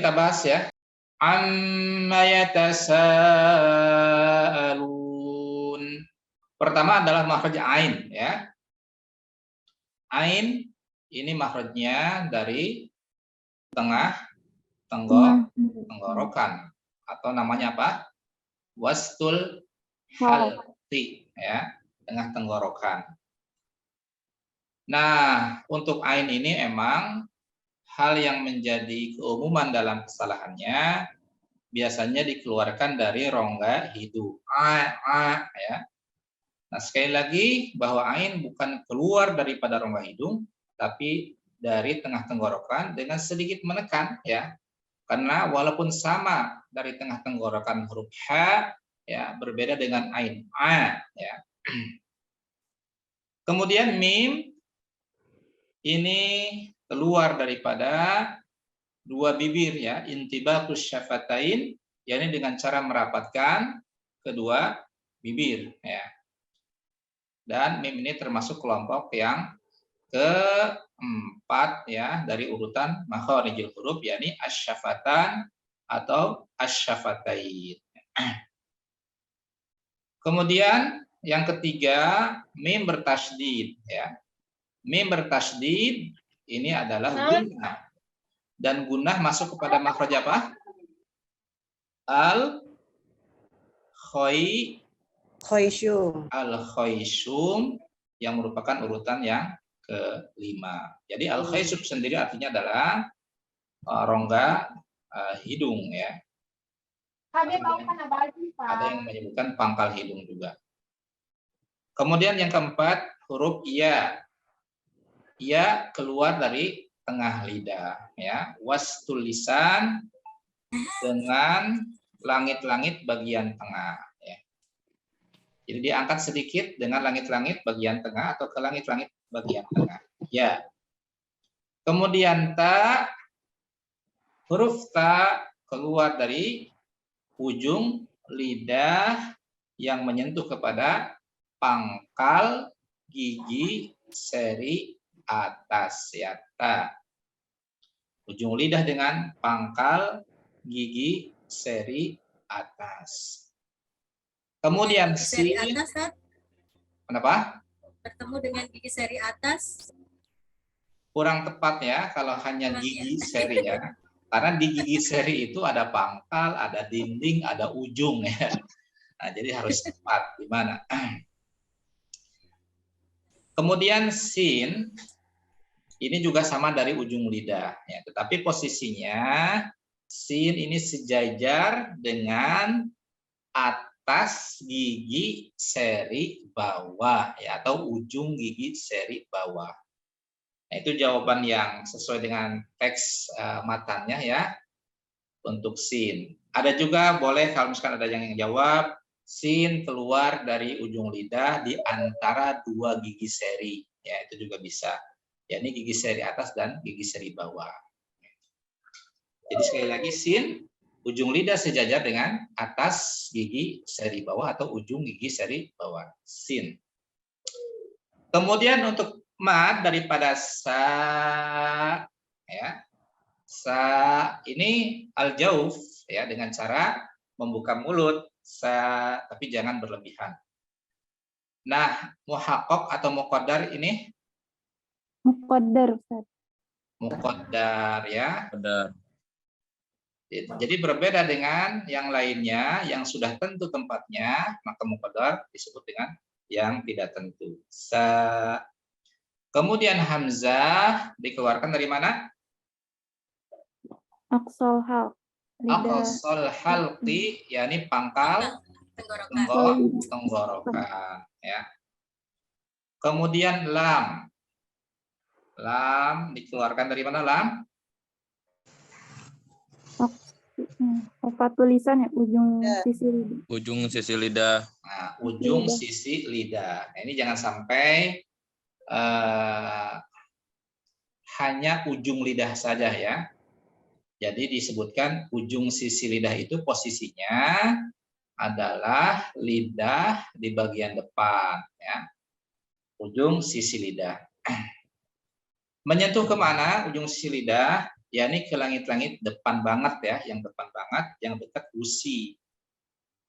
kita bahas ya. Amma yatasaalun. Pertama adalah makhraj ain ya. Ain ini makhrajnya dari tengah tenggorokan atau namanya apa? Wastul halqi ya, tengah tenggorokan. Nah, untuk ain ini emang hal yang menjadi keumuman dalam kesalahannya biasanya dikeluarkan dari rongga hidung. Ya. Nah, sekali lagi bahwa ain bukan keluar daripada rongga hidung, tapi dari tengah tenggorokan dengan sedikit menekan ya. Karena walaupun sama dari tengah tenggorokan huruf ha ya, berbeda dengan ain ya. Kemudian mim ini keluar daripada dua bibir ya, intibaqus syafatain, yakni dengan cara merapatkan kedua bibir ya. Dan mim ini termasuk kelompok yang keempat ya dari urutan makharijul huruf, yakni asyafatan atau asyafatain. Kemudian yang ketiga mim bertasydid ya. Mim bertasydid ini adalah gunnah. Dan gunnah masuk kepada makhraj apa? Al-khayshum yang merupakan urutan yang kelima. Jadi al-khayshum sendiri artinya adalah rongga hidung ya. Ada yang menyebutkan pangkal hidung juga. Kemudian yang keempat huruf ya. Ya keluar dari tengah lidah ya. Wastul lisan dengan langit-langit bagian tengah ya. Jadi diangkat sedikit dengan langit-langit bagian tengah atau ke langit-langit bagian tengah. Ya. Kemudian ta, huruf ta keluar dari ujung lidah yang menyentuh kepada pangkal gigi seri atas ya, ta. Ujung lidah dengan pangkal gigi seri atas. Kemudian seri atas kan? Kenapa? Bertemu dengan gigi seri atas. Kurang tepat ya kalau hanya gigi seri ya. Karena di gigi seri itu ada pangkal, ada dinding, ada ujung ya. Nah, jadi harus tepat di mana. Kemudian sin ini juga sama dari ujung lidah ya, tetapi posisinya sin ini sejajar dengan atas gigi seri bawah ya, atau ujung gigi seri bawah. Nah, itu jawaban yang sesuai dengan teks matanya ya untuk sin. Ada juga boleh kalau misalkan ada yang jawab sin keluar dari ujung lidah di antara dua gigi seri ya, itu juga bisa. Yakni gigi seri atas dan gigi seri bawah. Jadi sekali lagi sin ujung lidah sejajar dengan atas gigi seri bawah atau ujung gigi seri bawah. Sin. Kemudian untuk mad daripada sa ya. Sa ini al-jauf ya, dengan cara membuka mulut sa, tapi jangan berlebihan. Nah, muhaqqaq atau muqaddar ini? Muqaddar, Ustaz. Muqaddar ya. Benar. Jadi berbeda dengan yang lainnya yang sudah tentu tempatnya, maka muqaddar disebut dengan yang tidak tentu. Sa. Kemudian hamzah dikeluarkan dari mana? Aqsal halq. Aqsal halqi, yakni pangkal tenggorokan ya. Kemudian lam. Lam dikeluarkan dari mana lam? Tulisan ya, ujung sisi lidah. Ujung sisi lidah. Nah, ujung sisi lidah. Nah, ini jangan sampai hanya ujung lidah saja ya. Jadi disebutkan ujung sisi lidah itu posisinya adalah lidah di bagian depan ya. Ujung sisi lidah. Menyentuh kemana ujung sisi lidah? yakni ke langit-langit depan banget ya, yang depan banget, yang dekat gusi.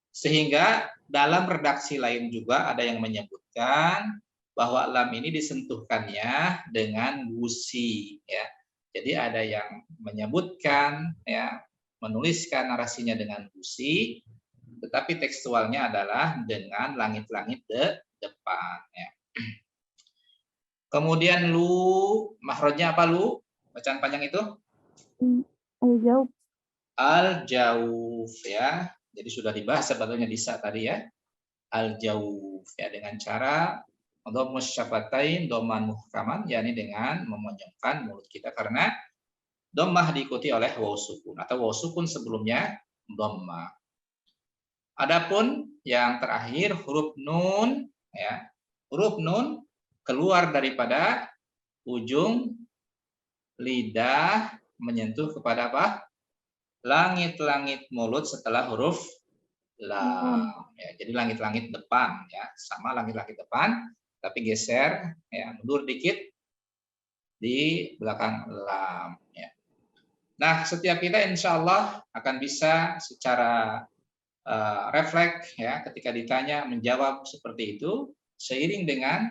Sehingga dalam redaksi lain juga ada yang menyebutkan bahwa lam ini disentuhkannya dengan gusi ya. Jadi ada yang menyebutkan ya, menuliskan narasinya dengan gusi, tetapi tekstualnya adalah dengan langit-langit depan ya. Kemudian lu, makhrajnya apa lu? Bacaan panjang itu? Al-Jawf. Al-Jawf ya. Jadi sudah dibahas sebetulnya Disa tadi ya. Al-Jawf ya, dengan cara dhammus syafatain dhamman muhkaman, yakni dengan memonjongkan mulut kita karena dhammah diikuti oleh waw sukun atau waw sukun sebelumnya dhammah. Adapun yang terakhir huruf nun ya. Huruf nun keluar daripada ujung lidah menyentuh kepada apa? Langit-langit mulut setelah huruf lam. Ya, jadi langit-langit depan ya, sama langit-langit depan, tapi geser ya, mundur dikit di belakang lam. Ya. Nah, setiap kita insya Allah akan bisa secara refleks ya, ketika ditanya menjawab seperti itu, seiring dengan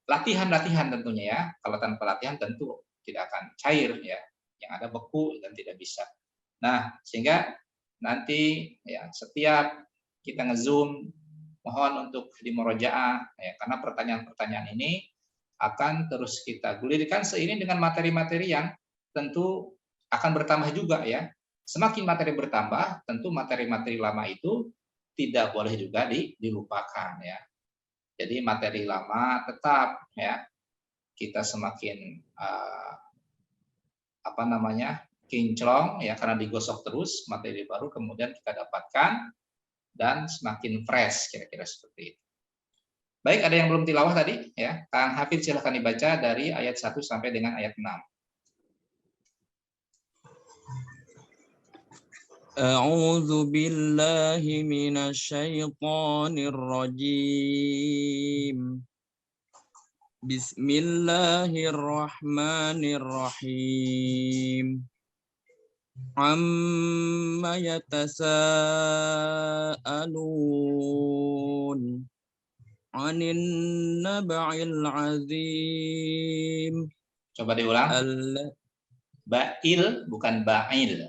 latihan-latihan tentunya ya. Kalau tanpa latihan tentu tidak akan cair ya, yang ada beku dan tidak bisa. Nah, sehingga nanti ya setiap kita ngezoom, mohon untuk dimurojaah ya, karena pertanyaan-pertanyaan ini akan terus kita gulirkan seiring dengan materi-materi yang tentu akan bertambah juga ya. Semakin materi bertambah, tentu materi-materi lama itu tidak boleh juga dilupakan ya. Jadi materi lama tetap ya, kita semakin kinclong ya, karena digosok terus materi baru kemudian kita dapatkan dan semakin fresh, kira-kira seperti itu. Baik, ada yang belum tilawah tadi ya, Kang Hafid silahkan dibaca dari ayat 1 sampai dengan ayat 6. A'udzu billahi minasyaitonir rajim. Bismillahirrahmanirrahim. Amma yatasaalun 'anin naba'il 'azim. Coba diulang. Ba'il bukan ba'il.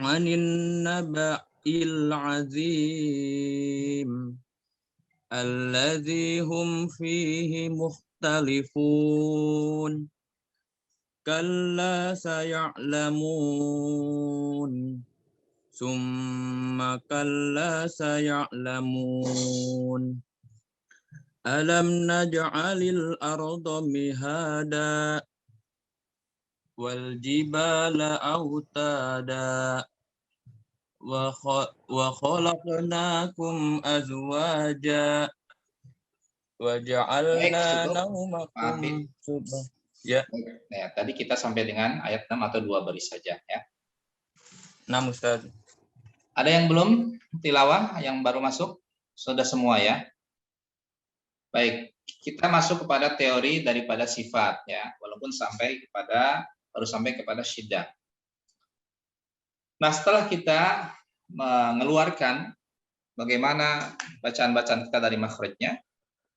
'Anin naba'il 'azim. Alladzi hum fihi mukhtalifun. Kalla saya'lamun. Summa kalla saya'lamun. Alam naj'alil arda mihada wal jibala autada wa khalaqnakum azwaja wa ja'alna naumakum subha. Ya. Nah, tadi kita sampai dengan ayat 6 atau 2 baris saja ya. 6 Ustaz. Ada yang belum tilawah, yang baru masuk? Sudah semua ya. Baik, kita masuk kepada teori daripada sifat ya, walaupun baru sampai kepada syiddah. Nah, setelah kita mengeluarkan bagaimana bacaan-bacaan kita dari makhrajnya,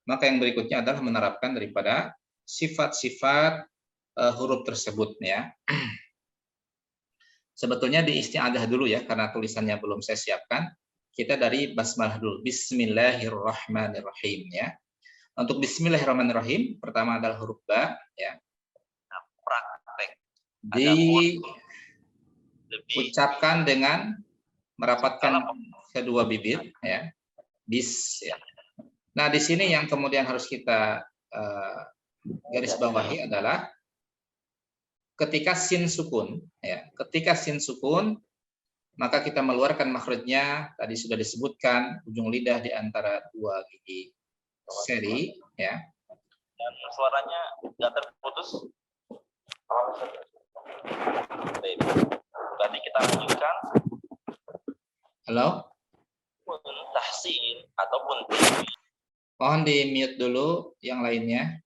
maka yang berikutnya adalah menerapkan daripada sifat-sifat huruf tersebut ya. Sebetulnya di isti'adah dulu ya, karena tulisannya belum saya siapkan. Kita dari basmalah dulu. Bismillahirrahmanirrahim ya. Untuk bismillahirrahmanirrahim, pertama adalah huruf ba ya. Diucapkan dengan merapatkan kedua bibir ya. Bis ya. Nah, di sini yang kemudian harus kita garis bawahi adalah ketika sin sukun ya, ketika sin sukun maka kita mengeluarkan makhrajnya, tadi sudah disebutkan ujung lidah di antara dua gigi seri ya. Dan suaranya nggak terputus. Berarti kita lanjutkan. Halo? Tahsin ataupun Mohon di mute dulu yang lainnya.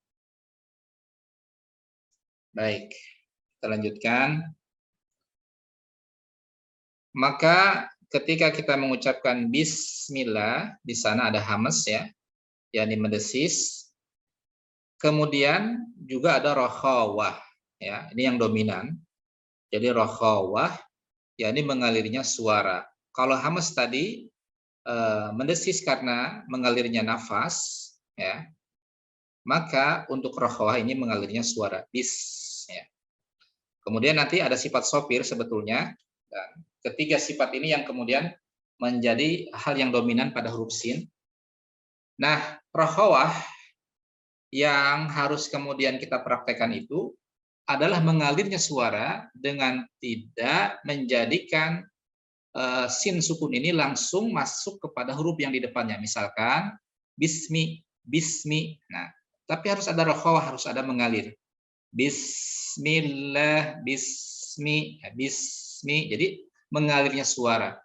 Baik, kita lanjutkan. Maka ketika kita mengucapkan bismillah, di sana ada hamas ya, yakni mendesis. Kemudian juga ada rokhawah ya, ini yang dominan. Jadi rokhawah yakni mengalirnya suara. Kalau hamas tadi mendesis karena mengalirnya nafas ya. Maka untuk rokhawah ini mengalirnya suara bis ya. Kemudian nanti ada sifat sopir sebetulnya, dan ketiga sifat ini yang kemudian menjadi hal yang dominan pada huruf sin. Nah, rokhawah yang harus kemudian kita praktekkan itu adalah mengalirnya suara dengan tidak menjadikan sin sukun ini langsung masuk kepada huruf yang di depannya. Misalkan bismi, bismi. Nah, tapi harus ada rokhawah, harus ada mengalir. Bismillah, bismi, bismi. Jadi mengalirnya suara.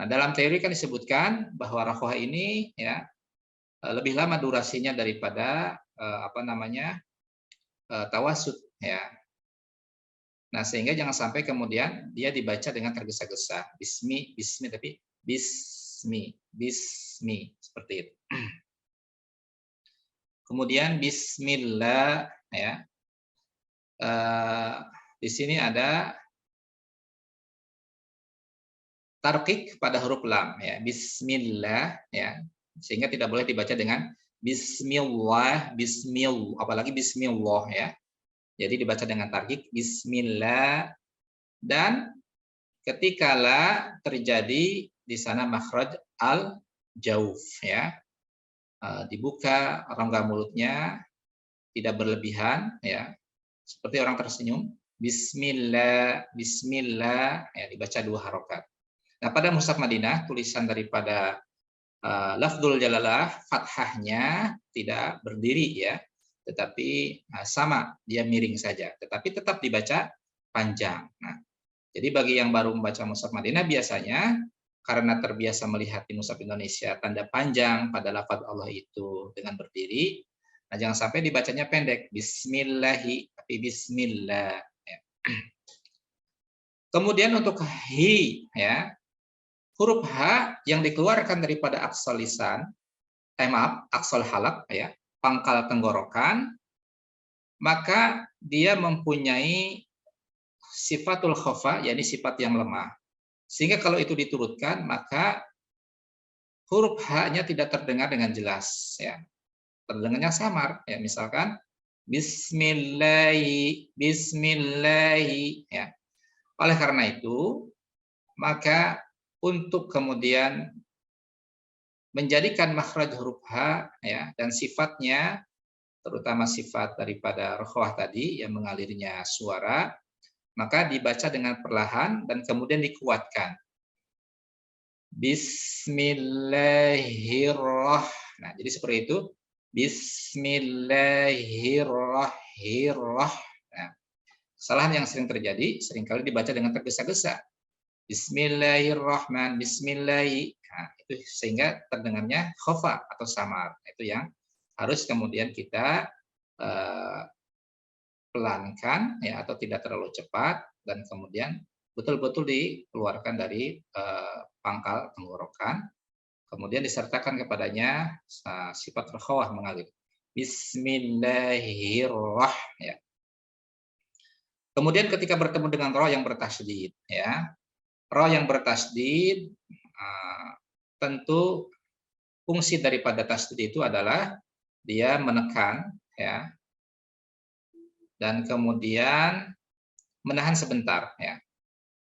Nah, dalam teori kan disebutkan bahwa rokhawah ini ya lebih lama durasinya daripada tawasud ya. Nah, sehingga jangan sampai kemudian dia dibaca dengan tergesa-gesa. Bismi, bismi, tapi bismi, bismi seperti itu. Kemudian bismillah ya. Di sini ada tarqiq pada huruf lam ya, bismillah ya, sehingga tidak boleh dibaca dengan bismillah, bismillah, apalagi bismillah ya. Jadi dibaca dengan tarqiq bismillah, dan ketikala terjadi di sana makhraj al jauf ya, dibuka rongga mulutnya tidak berlebihan ya, seperti orang tersenyum. Bismillah, bismillah ya, dibaca 2 harokat. Nah, pada mushaf Madinah tulisan daripada lafdzul jalalah fathahnya tidak berdiri ya, tetapi sama dia miring saja, tetapi tetap dibaca panjang. Nah, jadi bagi yang baru membaca mushaf Madinah biasanya karena terbiasa melihat di mushaf Indonesia tanda panjang pada lafadz Allah itu dengan berdiri, nah jangan sampai dibacanya pendek, bismillahi, tapi bismillah ya. Kemudian untuk hi ya, huruf H yang dikeluarkan daripada aqsal lisan, aqsal halaq ya, pangkal tenggorokan, maka dia mempunyai sifatul khafa, yakni sifat yang lemah. Sehingga kalau itu diturutkan, maka huruf H-nya tidak terdengar dengan jelas ya. Terdengarnya samar ya, misalkan bismillahi, bismillahi ya. Oleh karena itu, maka untuk kemudian menjadikan makhraj huruf H ya, dan sifatnya terutama sifat daripada rokhawah tadi yang mengalirnya suara, maka dibaca dengan perlahan dan kemudian dikuatkan. Bismillahirrahmanirrahim. Nah, jadi seperti itu. Bismillahirrahmanirrahim. Nah, kesalahan yang sering terjadi, seringkali dibaca dengan tergesa-gesa. Bismillahirrahmanirrahim, bismillahi. Nah, itu sehingga terdengarnya khofa atau samar. Itu yang harus kemudian kita pelankan ya, atau tidak terlalu cepat, dan kemudian betul-betul dikeluarkan dari pangkal tenggorokan, kemudian disertakan kepadanya sifat rokhawah mengalir. Bismillahirrahmanirrahim ya. Kemudian ketika bertemu dengan roh yang bertasydid ya, roh yang bertasydid tentu fungsi daripada tasydid itu adalah dia menekan ya, dan kemudian menahan sebentar ya.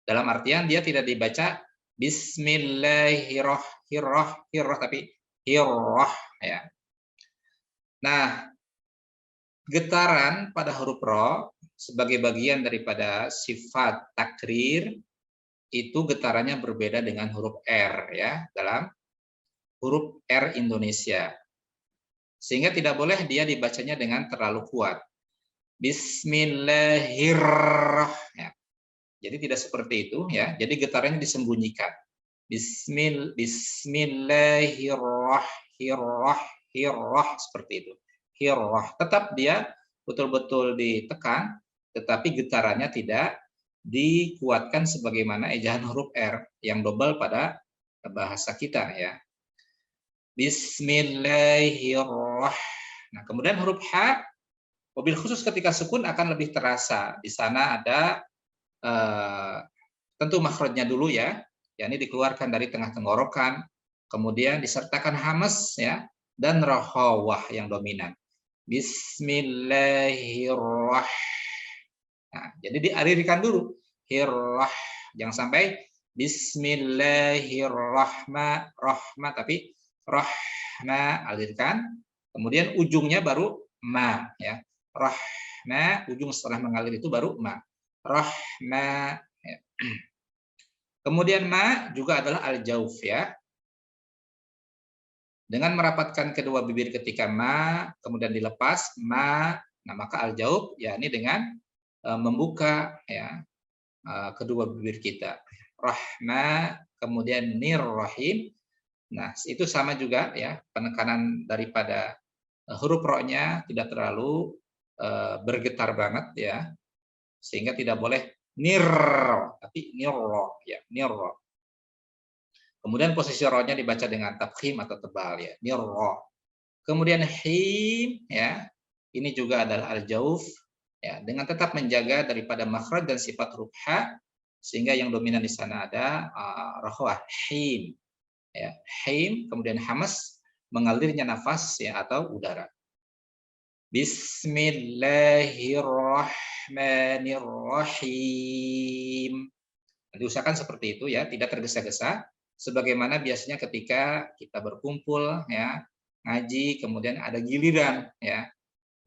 Dalam artian dia tidak dibaca bismillahirrahmanirrahim, tapi hirrah ya. Nah, getaran pada huruf ro sebagai bagian daripada sifat takrir itu getarannya berbeda dengan huruf R ya, dalam huruf R Indonesia. Sehingga tidak boleh dia dibacanya dengan terlalu kuat. Bismillahirrahmanirrahim. Ya. Jadi tidak seperti itu ya. Jadi getarannya disembunyikan. Bismillahirrahmanirrahim seperti itu. Hirrah. Tetap dia betul-betul ditekan, tetapi getarannya tidak dikuatkan sebagaimana ejaan huruf R yang double pada bahasa kita ya. Bismillahirrahmanirrahim. Nah, kemudian huruf H, wabil khusus ketika sukun akan lebih terasa. Di sana ada tentu makhrajnya dulu ya, yakni dikeluarkan dari tengah tenggorokan, kemudian disertakan hamas ya, dan rohawah yang dominan. Bismillahirrahmanirrahim. Nah, jadi diarirkan dulu. Hirrah. Jangan sampai Bismillahirrahmanirrahim, tapi rahma alirkan. Kemudian ujungnya baru ma ya. Rahma, ujung setelah mengalir itu baru ma. Rahma. Ya. Kemudian ma juga adalah al-jauf ya. Dengan merapatkan kedua bibir ketika ma, kemudian dilepas ma, nah maka al-jauf ya ini dengan membuka ya kedua bibir kita. Rahma, kemudian nirrahim. Nah, itu sama juga ya, penekanan daripada huruf ro-nya tidak terlalu bergetar banget ya. Sehingga tidak boleh nir, tapi nirro ya, nirro. Kemudian posisi ro-nya dibaca dengan tafkhim atau tebal ya, nirro. Kemudian him ya. Ini juga adalah al-jauf. Ya, dengan tetap menjaga daripada makhraj dan sifat huruf H, sehingga yang dominan di sana ada rohwah him, ya, him, kemudian hamas, mengalirnya nafas ya atau udara. Bismillahirrahmanirrahim. Diusahakan seperti itu ya, tidak tergesa-gesa, sebagaimana biasanya ketika kita berkumpul ya, ngaji, kemudian ada giliran ya.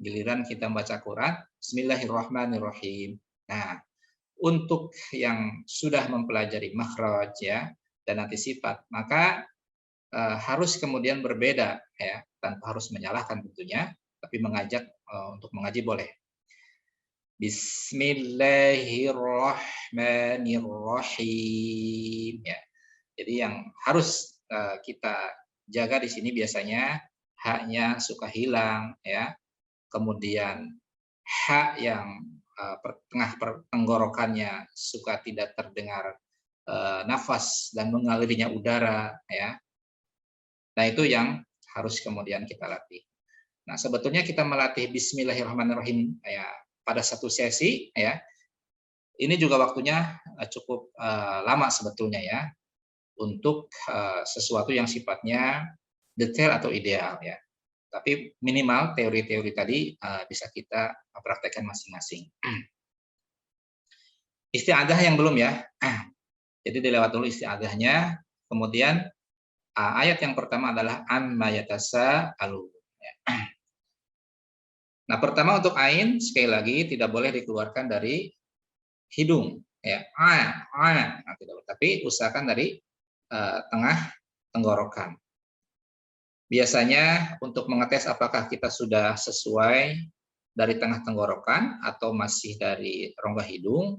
Giliran kita membaca Quran, Bismillahirrahmanirrahim. Nah, untuk yang sudah mempelajari makhraj ya dan nanti sifat, maka harus kemudian berbeda ya, tanpa harus menyalahkan tentunya, tapi mengajak untuk mengaji boleh. Bismillahirrahmanirrahim ya. Jadi yang harus kita jaga di sini biasanya haknya suka hilang ya. Kemudian H yang tengah tenggorokannya suka tidak terdengar nafas dan mengalirnya udara ya. Nah, itu yang harus kemudian kita latih. Nah, sebetulnya kita melatih Bismillahirrahmanirrahim ya pada satu sesi ya. Ini juga waktunya cukup lama sebetulnya ya untuk sesuatu yang sifatnya detail atau ideal ya. Tapi minimal teori-teori tadi bisa kita praktekkan masing-masing. Isti'adah yang belum ya. Jadi dilewat dulu isti'adahnya. Kemudian ayat yang pertama adalah amma yatasa'alun. Nah, pertama untuk ain sekali lagi tidak boleh dikeluarkan dari hidung ya. Nah, tidak boleh. Tapi usahakan dari tengah tenggorokan. Biasanya untuk mengetes apakah kita sudah sesuai dari tengah tenggorokan atau masih dari rongga hidung.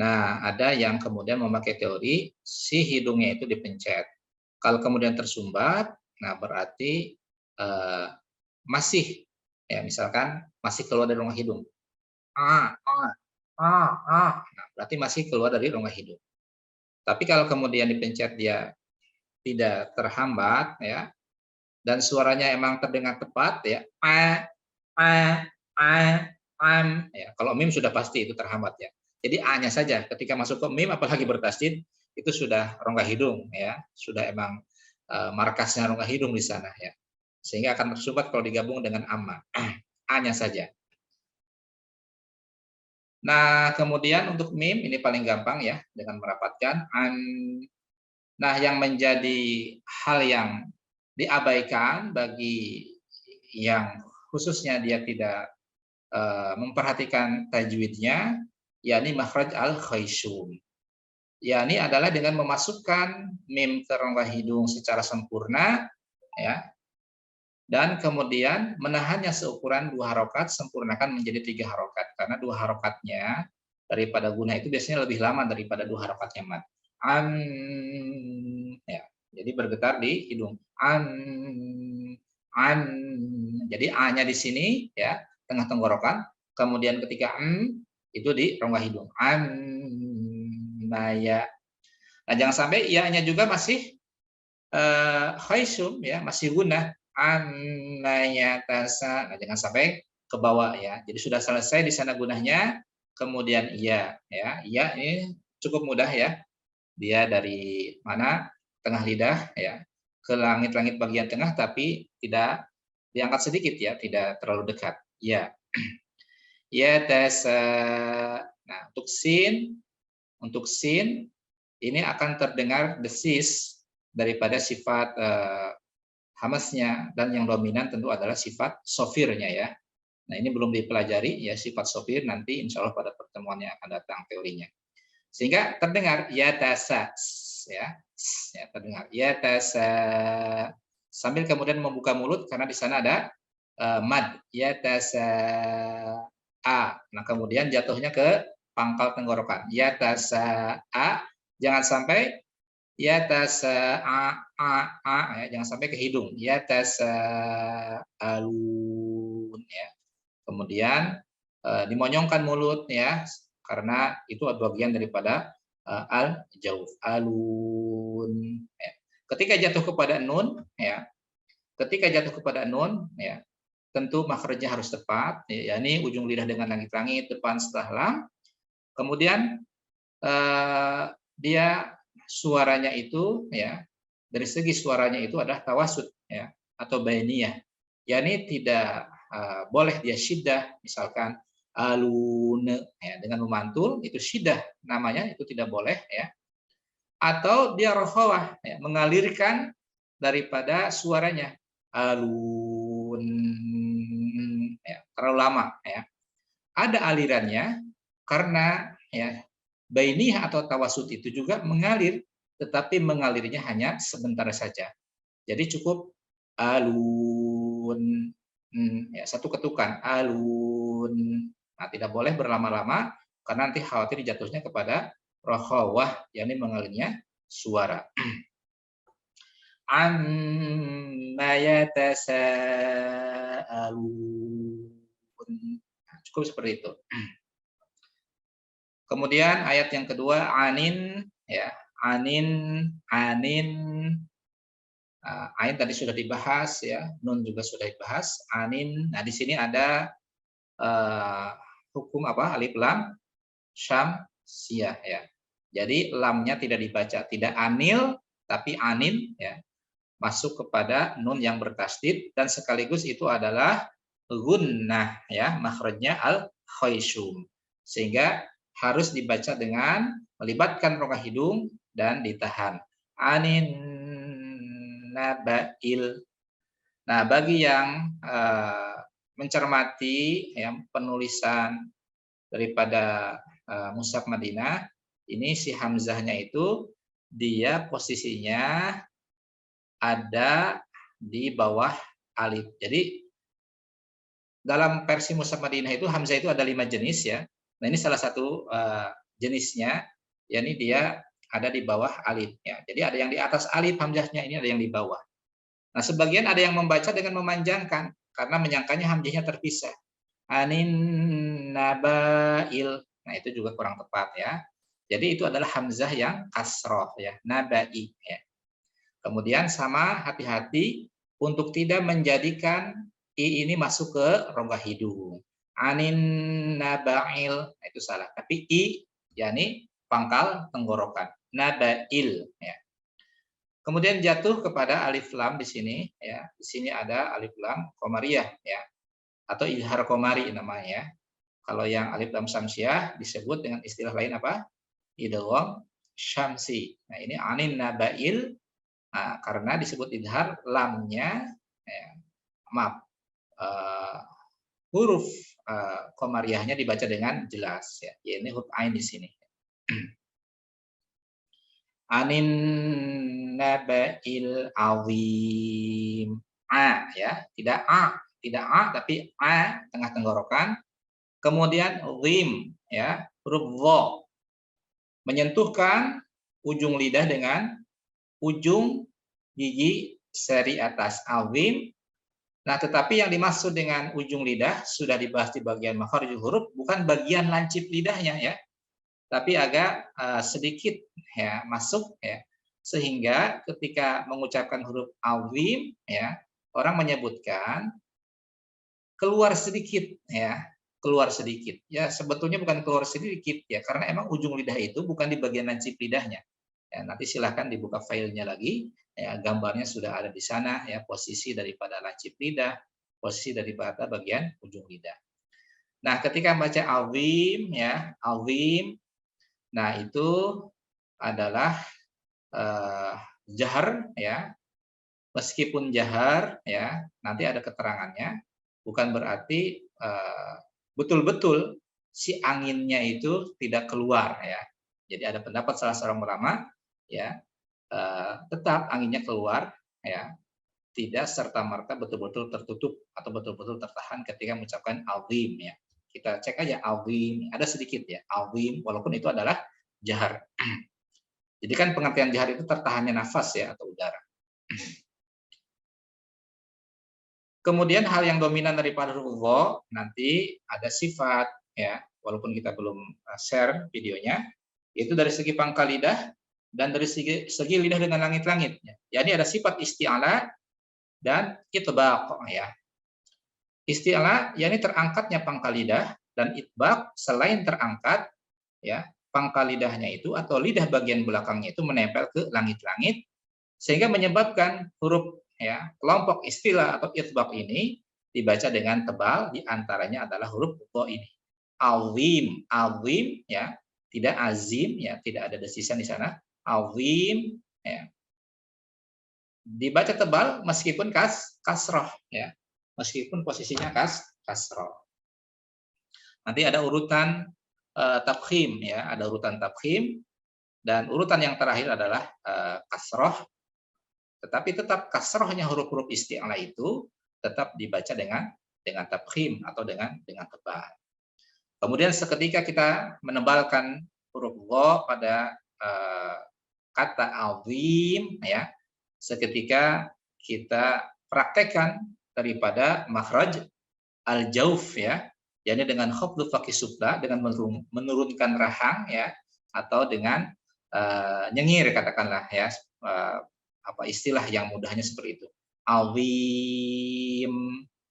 Nah, ada yang kemudian memakai teori si hidungnya itu dipencet. Kalau kemudian tersumbat, nah berarti masih ya misalkan masih keluar dari rongga hidung. Nah, berarti masih keluar dari rongga hidung. Tapi kalau kemudian dipencet dia tidak terhambat ya, dan suaranya emang terdengar tepat ya, ya. Kalau mim sudah pasti itu terhambat ya. Jadi a-nya saja ketika masuk ke mim apalagi bertasdid itu sudah rongga hidung ya, sudah emang markasnya rongga hidung di sana ya. Sehingga akan tersumbat kalau digabung dengan amma. A-nya saja. Nah, kemudian untuk mim ini paling gampang ya dengan merapatkan an. Nah, yang menjadi hal yang diabaikan bagi yang khususnya dia tidak memperhatikan tajwidnya, yakni makhraj al-khayshum. Yakni adalah dengan memasukkan mim ke rongga hidung secara sempurna, ya, dan kemudian menahannya seukuran 2 harokat, sempurnakan menjadi 3 harokat. Karena 2 harokatnya daripada guna itu biasanya lebih lama daripada 2 harokatnya mad. Ya. Jadi bergetar di hidung. Jadi a-nya di sini ya, tengah tenggorokan. Kemudian ketika itu di rongga hidung. Ya. Nah, jangan sampai ya-nya juga masih khaisum ya, masih guna anayatasa. Nah, jangan sampai ke bawah ya. Jadi sudah selesai di sana gunahnya, kemudian ya. Iya ini cukup mudah ya. Dia dari mana? Tengah lidah ya, ke langit-langit bagian tengah, tapi tidak diangkat sedikit ya, tidak terlalu dekat. Ya. Ya tasa. Nah, untuk sin ini akan terdengar desis daripada sifat hamasnya, dan yang dominan tentu adalah sifat sofirnya ya. Nah, ini belum dipelajari ya, sifat sofir, nanti insya Allah pada pertemuan yang akan datang teorinya. Sehingga terdengar ya tasa ya, terdengar ya tasa, sambil kemudian membuka mulut karena di sana ada mad ya tasa a. Nah, kemudian jatuhnya ke pangkal tenggorokan ya tasa a, jangan sampai ya tasa ya, jangan sampai ke hidung ya tasa alun ya. Kemudian dimonyongkan mulut ya, karena itu bagian daripada al-jauf, alun ya. Ketika jatuh kepada nun ya, tentu makhrajnya harus tepat ya, yakni ujung lidah dengan langit-langit, depan setelah lam. Kemudian dia suaranya itu ya, dari segi suaranya itu adalah tawasud ya, atau bainiyah, yakni tidak boleh dia syiddah, misalkan alun ya, dengan memantul itu syiddah namanya, itu tidak boleh ya. Atau dia rokhawah ya, mengalirkan daripada suaranya alun ya, terlalu lama ya. Ada alirannya karena ya bainiyah atau tawasud itu juga mengalir, tetapi mengalirnya hanya sebentar saja. Jadi cukup alun ya, satu ketukan alun. Nah, tidak boleh berlama-lama karena nanti khawatir jatuhnya kepada rokhawah, yakni mengalirnya suara. Amma yatasaalun. Cukup seperti itu. Kemudian ayat yang kedua anin ya, anin. Ain tadi sudah dibahas ya, nun juga sudah dibahas, anin. Nah, di sini ada hukum apa? Alif lam syamsiyah ya. Jadi lamnya tidak dibaca, tidak anil tapi anin ya. Masuk kepada nun yang bertasdid dan sekaligus itu adalah gunnah ya, makhrajnya al-khaisum. Sehingga harus dibaca dengan melibatkan rongga hidung dan ditahan. Anin nabail. Nah, bagi yang mencermati ya, penulisan daripada Mushaf Madinah, ini si hamzahnya itu dia posisinya ada di bawah alif. Jadi dalam versi Mushaf Madinah itu hamzah itu ada 5 jenis ya. Nah, ini salah satu jenisnya, yakni dia ada di bawah alif ya. Jadi ada yang di atas alif hamzahnya, ini ada yang di bawah. Nah, sebagian ada yang membaca dengan memanjangkan karena menyangkanya hamzahnya terpisah. Anin nabail. Nah, itu juga kurang tepat ya. Jadi itu adalah hamzah yang kasroh ya, nabai ya. Kemudian sama hati-hati untuk tidak menjadikan i ini masuk ke rongga hidung. Anin nabail, nah, itu salah. Tapi i yakni pangkal tenggorokan. Nabail ya. Kemudian jatuh kepada alif lam di sini ya. Di sini ada alif lam qamariyah ya, atau izhar qamari namanya. Kalau yang alif lam syamsiyah disebut dengan istilah lain apa? Idgham syamsi. Nah, ini anin nabail. Nah, karena disebut izhar lamnya ya, maaf, huruf qamariyahnya dibaca dengan jelas ya. Ini huruf ain di sini. Anin nabail azim. A ya, tidak a tapi a tengah tenggorokan. Kemudian ghim ya, huruf dha. Menyentuhkan ujung lidah dengan ujung gigi seri atas azim. Nah, tetapi yang dimaksud dengan ujung lidah sudah dibahas di bagian makharijul huruf, bukan bagian lancip lidahnya ya, tapi agak sedikit ya masuk ya, sehingga ketika mengucapkan huruf azim ya, orang menyebutkan keluar sedikit ya, keluar sedikit ya, sebetulnya bukan keluar sedikit ya, karena emang ujung lidah itu bukan di bagian lancip lidahnya ya. Nanti silahkan dibuka filenya lagi ya, gambarnya sudah ada di sana ya, posisi daripada lancip lidah, posisi daripada bagian ujung lidah. Nah, ketika baca azim ya, azim, nah itu adalah jahar ya, meskipun jahar ya, nanti ada keterangannya, bukan berarti betul-betul si anginnya itu tidak keluar ya. Jadi ada pendapat salah seorang ulama ya, tetap anginnya keluar ya, tidak serta-merta betul-betul tertutup atau betul-betul tertahan ketika mengucapkan azim ya. Kita cek aja azim, ada sedikit ya azim, walaupun itu adalah jahar. Jadi kan pengertian jahar itu tertahannya nafas ya atau udara. Kemudian hal yang dominan daripada huruf dha nanti ada sifat ya, walaupun kita belum share videonya, itu dari segi pangkal lidah dan dari segi lidah dengan langit-langit. Jadi ada sifat isti'ala dan itbaq ya. Isti'ala yakni terangkatnya pangkal lidah, dan itbaq selain terangkat ya, pangkal lidahnya itu atau lidah bagian belakangnya itu menempel ke langit-langit sehingga menyebabkan huruf ya, kelompok istilah atau itbaq ini dibaca dengan tebal, di antaranya adalah huruf dha ini. Azim, azim ya, tidak azim ya, tidak ada desisan di sana. Azim ya, dibaca tebal meskipun kasroh ya, meskipun posisinya kasroh. Nanti ada urutan tafkhim ya, ada urutan tafkhim, dan urutan yang terakhir adalah kasroh, tetapi tetap kasrohnya huruf-huruf isti'ala itu tetap dibaca dengan tafkhim atau dengan tebal. Kemudian seketika kita menebalkan huruf dha pada kata azim ya, seketika kita praktekkan daripada makhraj al-jauf ya, yakni dengan khafdhu faqih sufla, dengan menurunkan rahang ya, atau dengan nyengir katakanlah ya, apa istilah yang mudahnya seperti itu. Azim.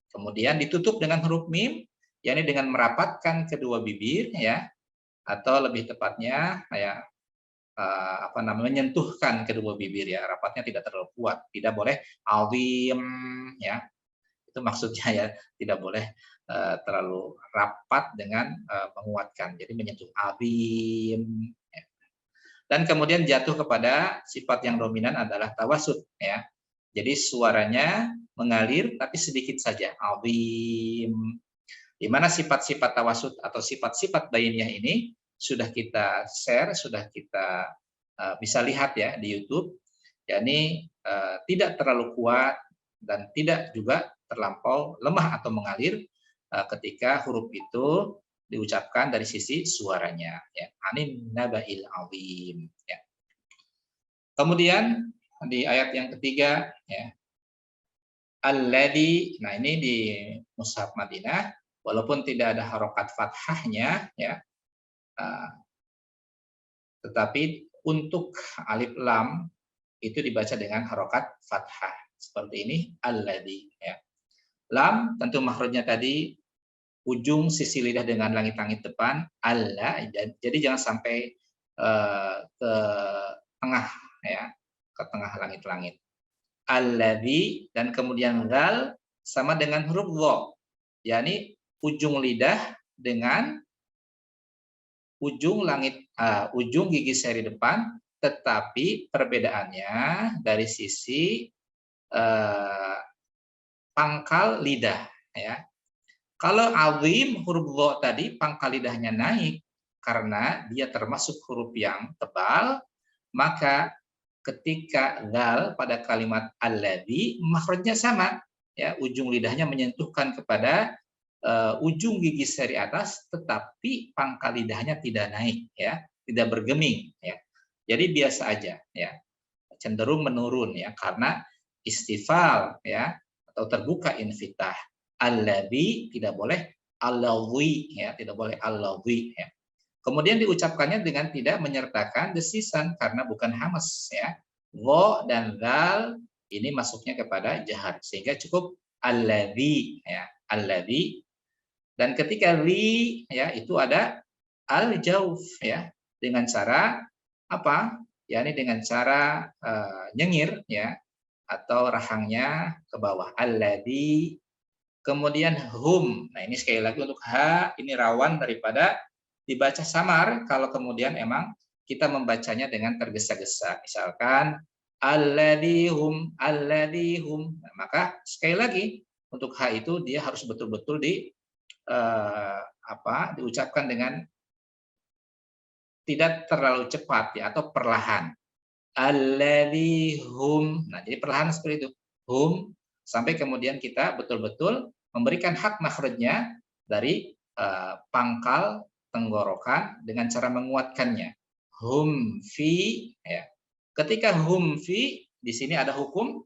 Kemudian ditutup dengan huruf mim, yakni dengan merapatkan kedua bibir ya, atau lebih tepatnya ya, menyentuhkan kedua bibir ya, rapatnya tidak terlalu kuat, tidak boleh azim ya, itu maksudnya ya, tidak boleh terlalu rapat dengan menguatkan, jadi menyentuh azim ya. Dan kemudian jatuh kepada sifat yang dominan adalah tawasud ya, jadi suaranya mengalir tapi sedikit saja, azim. Di mana sifat-sifat tawasud atau sifat-sifat bainiyah ini sudah kita share, sudah kita bisa lihat ya di YouTube, yakni tidak terlalu kuat dan tidak juga terlampau lemah atau mengalir ketika huruf itu diucapkan dari sisi suaranya ya. Anin nabail azim ya. Kemudian di ayat yang ketiga ya, alladzi, nah ini di Mushaf Madinah walaupun tidak ada harokat fathahnya ya, tetapi untuk alif lam itu dibaca dengan harokat fathah seperti ini, alladzi ya. Lam tentu makhrajnya tadi ujung sisi lidah dengan langit-langit depan, alla, jadi jangan sampai ke tengah ya, ke tengah langit-langit. Alladzi, dan kemudian gal sama dengan huruf dha, yakni ujung lidah dengan ujung ujung gigi seri depan, tetapi perbedaannya dari sisi pangkal lidah ya. Kalau azim huruf dha tadi pangkal lidahnya naik karena dia termasuk huruf yang tebal, maka ketika dzal pada kalimat alladzi makhrajnya sama ya, ujung lidahnya menyentuhkan kepada ujung gigi seri atas, tetapi pangkal lidahnya tidak naik ya, tidak bergeming ya. Jadi biasa aja ya, cenderung menurun ya, karena istifal ya, atau terbuka infitah. Alladzi tidak boleh alladzi ya, tidak boleh alladzi ya. Kemudian diucapkannya dengan tidak menyertakan desisan karena bukan hamas ya. Wo dan zal ini masuknya kepada jahar sehingga cukup alladzi ya, alladzi. Dan ketika li ya itu ada al-jauf ya dengan cara apa? Yakni dengan cara nyengir ya atau rahangnya ke bawah. Alladzi. Kemudian hum. Nah, ini sekali lagi untuk ha ini rawan daripada dibaca samar kalau kemudian emang kita membacanya dengan tergesa-gesa. Misalkan alladzihum, alladzihum. Nah, maka sekali lagi untuk ha itu dia harus betul-betul diucapkan dengan tidak terlalu cepat ya atau perlahan. Alladzihum. Nah, jadi perlahan seperti itu. Hum sampai kemudian kita betul-betul memberikan hak makhrajnya dari pangkal tenggorokan dengan cara menguatkannya. Hum fi ya. Ketika hum fi di sini ada hukum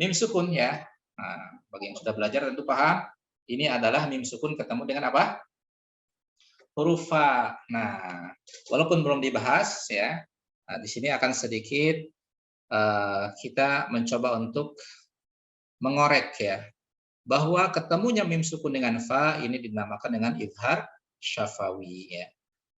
mim sukun ya. Nah, bagi yang sudah belajar tentu paham. Ini adalah mim sukun ketemu dengan apa? Huruf fa. Nah, walaupun belum dibahas ya. Nah, di sini akan sedikit kita mencoba untuk mengorek ya bahwa ketemunya mim sukun dengan fa ini dinamakan dengan idhar syafawi ya.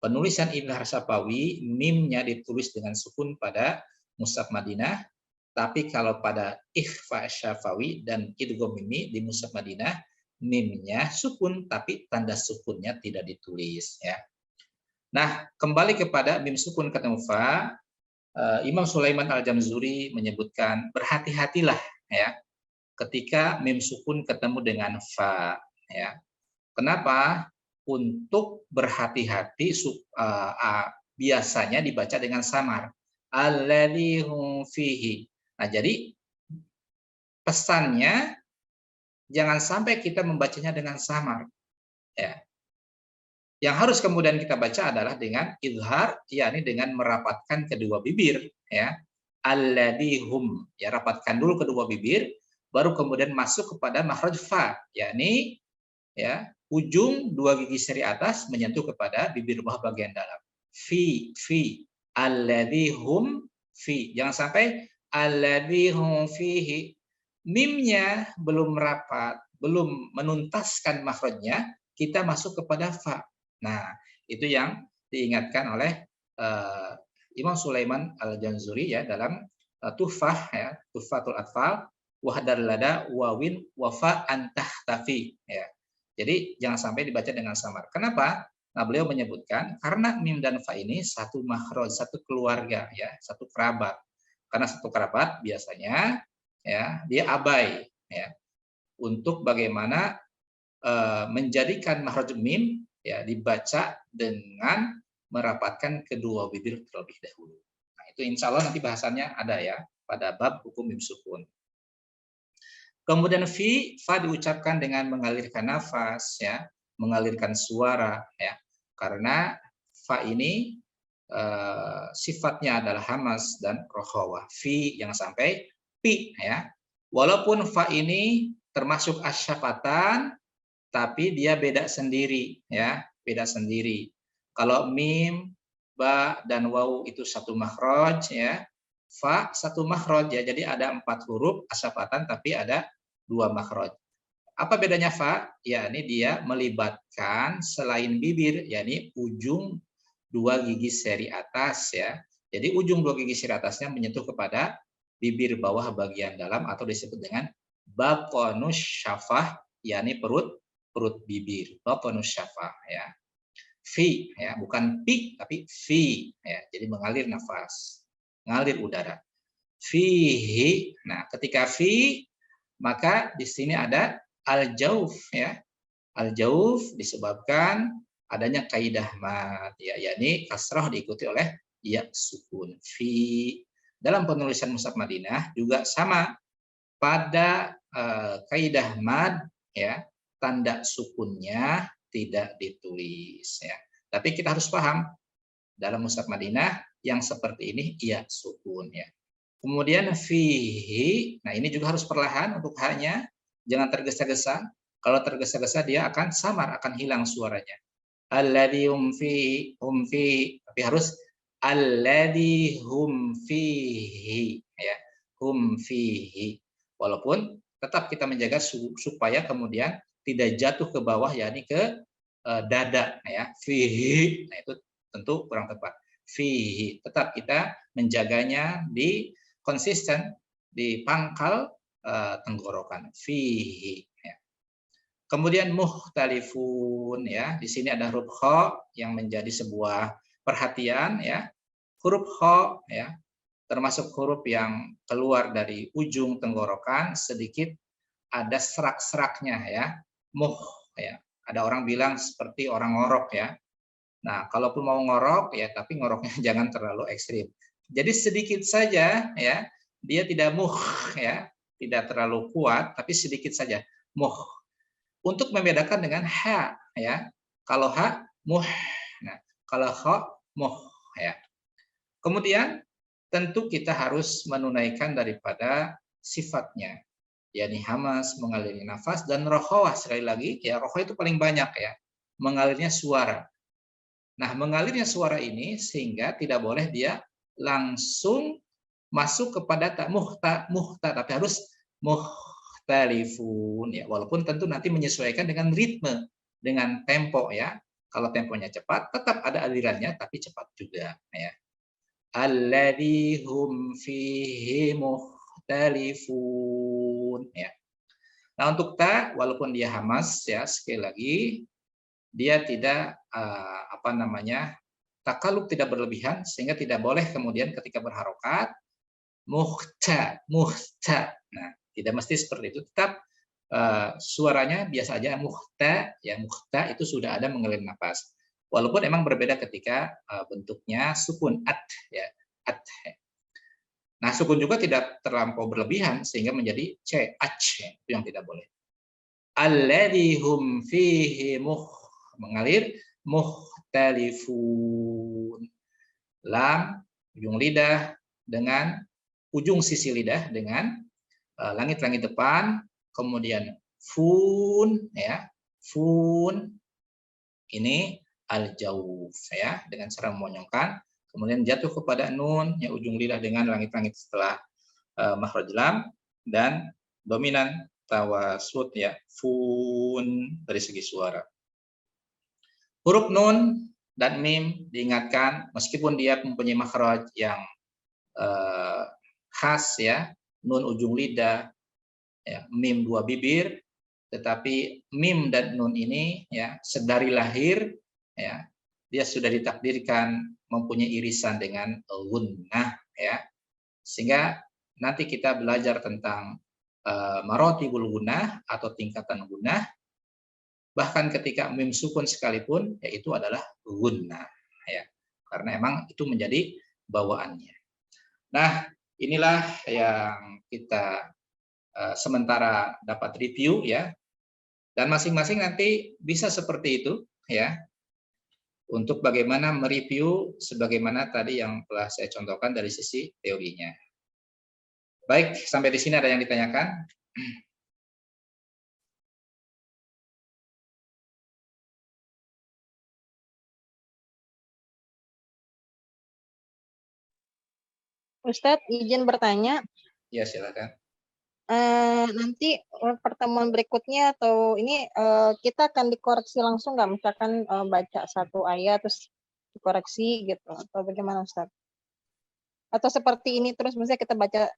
Penulisan idhar syafawi mimnya ditulis dengan sukun pada mushaf Madinah, tapi kalau pada ikhfa syafawi dan idgham mimi di mushaf Madinah mimnya sukun tapi tanda sukunnya tidak ditulis ya. Nah, kembali kepada mim sukun ketemu fa, Imam Sulaiman Al-Jamzuri menyebutkan berhati-hatilah ya ketika mim sukun ketemu dengan fa ya. Kenapa? Untuk berhati-hati biasanya dibaca dengan samar. Alladzi hum fihi. Nah, jadi pesannya jangan sampai kita membacanya dengan samar. Ya. Yang harus kemudian kita baca adalah dengan izhar, yakni dengan merapatkan kedua bibir ya. Alladzi hum, ya rapatkan dulu kedua bibir baru kemudian masuk kepada makhraj fa, yakni ya ujung dua gigi seri atas menyentuh kepada bibir bawah bagian dalam. Fi alladzi hum fi. Jangan sampai alladzi hum fihi. Mimnya belum rapat, belum menuntaskan makhrajnya, kita masuk kepada fa. Nah, itu yang diingatkan oleh Imam Sulaiman Al-Jamzuri ya dalam Tuhfah ya, Tuhfatul Atfal wahdar lada wawin wafa antahtafi ya. Jadi jangan sampai dibaca dengan samar. Kenapa? Nah, beliau menyebutkan karena mim dan fa ini satu makhraj, satu keluarga ya, satu kerabat. Karena satu kerabat biasanya ya dia abai ya untuk bagaimana menjadikan makhraj mim ya dibaca dengan merapatkan kedua bibir terlebih dahulu. Nah, itu insya Allah nanti bahasannya ada ya pada bab hukum mim sukun. Kemudian fa diucapkan dengan mengalirkan nafas ya, mengalirkan suara ya. Karena fa ini sifatnya adalah hamas dan rokhawah. Fi yang sampai pi ya. Walaupun fa ini termasuk asyafatan tapi dia beda sendiri ya, beda sendiri. Kalau mim, ba dan waw itu satu makhraj ya. Fa satu makhraj ya. Jadi ada 4 huruf asyafatan tapi ada 2 makhraj. Apa bedanya fa? Yakni dia melibatkan selain bibir, yakni ujung 2 gigi seri atas ya. Jadi ujung 2 gigi seri atasnya menyentuh kepada bibir bawah bagian dalam atau disebut dengan baqanus syafah, yakni perut bibir. Baqanus syafah ya. Fi ya, bukan pi tapi fi ya. Jadi mengalir nafas, mengalir udara. Fihi. Nah, ketika fi maka di sini ada al-jauf ya. Al-jauf disebabkan adanya kaidah mad ya, yakni kasrah diikuti oleh ya sukun. Fi dalam penulisan mushaf Madinah juga sama pada kaidah mad ya, tanda sukunnya tidak ditulis ya. Tapi kita harus paham dalam mushaf Madinah yang seperti ini ya sukun ya. Kemudian fihi, nah ini juga harus perlahan untuk haknya Jangan tergesa-gesa. Kalau tergesa-gesa dia akan samar, akan hilang suaranya. Alladzi hum fi, tapi harus alladzi hum fihi, ya. Hum fihi. Walaupun tetap kita menjaga supaya kemudian tidak jatuh ke bawah, yakni ke dada, ya. Fihi. Nah, itu tentu kurang tepat. Fihi. Tetap kita menjaganya di konsisten di pangkal tenggorokan. Fihi. Ya. Kemudian mukhtalifun, ya. Di sini ada huruf kha yang menjadi sebuah perhatian, ya. Huruf kha, ya, termasuk huruf yang keluar dari ujung tenggorokan sedikit ada serak-seraknya, ya. Muh, ya. Ada orang bilang seperti orang ngorok, ya. Nah, kalaupun mau ngorok, ya, tapi ngoroknya jangan terlalu ekstrim. Jadi sedikit saja, ya, dia tidak muh, ya, tidak terlalu kuat, tapi sedikit saja muh. Untuk membedakan dengan ha, ya. Kalau ha muh, nah, kalau kha muh, ya. Kemudian tentu kita harus menunaikan daripada sifatnya, yakni hamas, mengalirnya nafas, dan rokhawah. Sekali lagi, ya, rokhawah itu paling banyak, ya, mengalirnya suara. Nah, mengalirnya suara ini sehingga tidak boleh dia langsung masuk kepada tak muhta, tapi harus mukhtalifun, ya. Walaupun tentu nanti menyesuaikan dengan ritme, dengan tempo, ya. Kalau temponya cepat, tetap ada alirannya, tapi cepat juga, ya. Alladzi hum fihi mukhtalifun, ya. Nah, untuk ta, walaupun dia hamas, ya, sekali lagi dia tidak takalub, tidak berlebihan, sehingga tidak boleh kemudian ketika berharokat muhta. Nah, tidak mesti seperti itu, tetap suaranya biasa aja muhta, ya. Muhta itu sudah ada mengalir nafas, walaupun emang berbeda ketika bentuknya sukun at, ya, at. Nah, sukun juga tidak terlampau berlebihan sehingga menjadi c, ach, ya. Itu yang tidak boleh. Alladzi hum fihi mengalir, mukhtalifun. Lam, ujung lidah dengan ujung sisi lidah dengan langit-langit depan, kemudian fun, ya. Fun ini al-jauf, ya, dengan cara memonyongkan, kemudian jatuh kepada nun, ya, ujung lidah dengan langit-langit setelah makhraj lam, dan dominan tawasud, ya, fun dari segi suara. Huruf nun dan mim diingatkan meskipun dia mempunyai makhraj yang khas, ya, nun ujung lidah, ya, mim dua bibir, tetapi mim dan nun ini, ya, sedari lahir, ya, dia sudah ditakdirkan mempunyai irisan dengan gunnah, ya, sehingga nanti kita belajar tentang marotibul gunnah atau tingkatan gunnah. Bahkan ketika mim sukun sekalipun, yaitu adalah gunnah, ya, karena emang itu menjadi bawaannya. Nah, inilah yang kita sementara dapat review, ya, dan masing-masing nanti bisa seperti itu, ya, untuk bagaimana mereview sebagaimana tadi yang telah saya contohkan dari sisi teorinya. Baik, sampai di sini ada yang ditanyakan? Ustadz, izin bertanya. Ya, silakan. Nanti pertemuan berikutnya atau ini kita akan dikoreksi langsung nggak? Misalkan baca satu ayat terus dikoreksi gitu, atau bagaimana Ustadz? Atau seperti ini terus, misalnya kita baca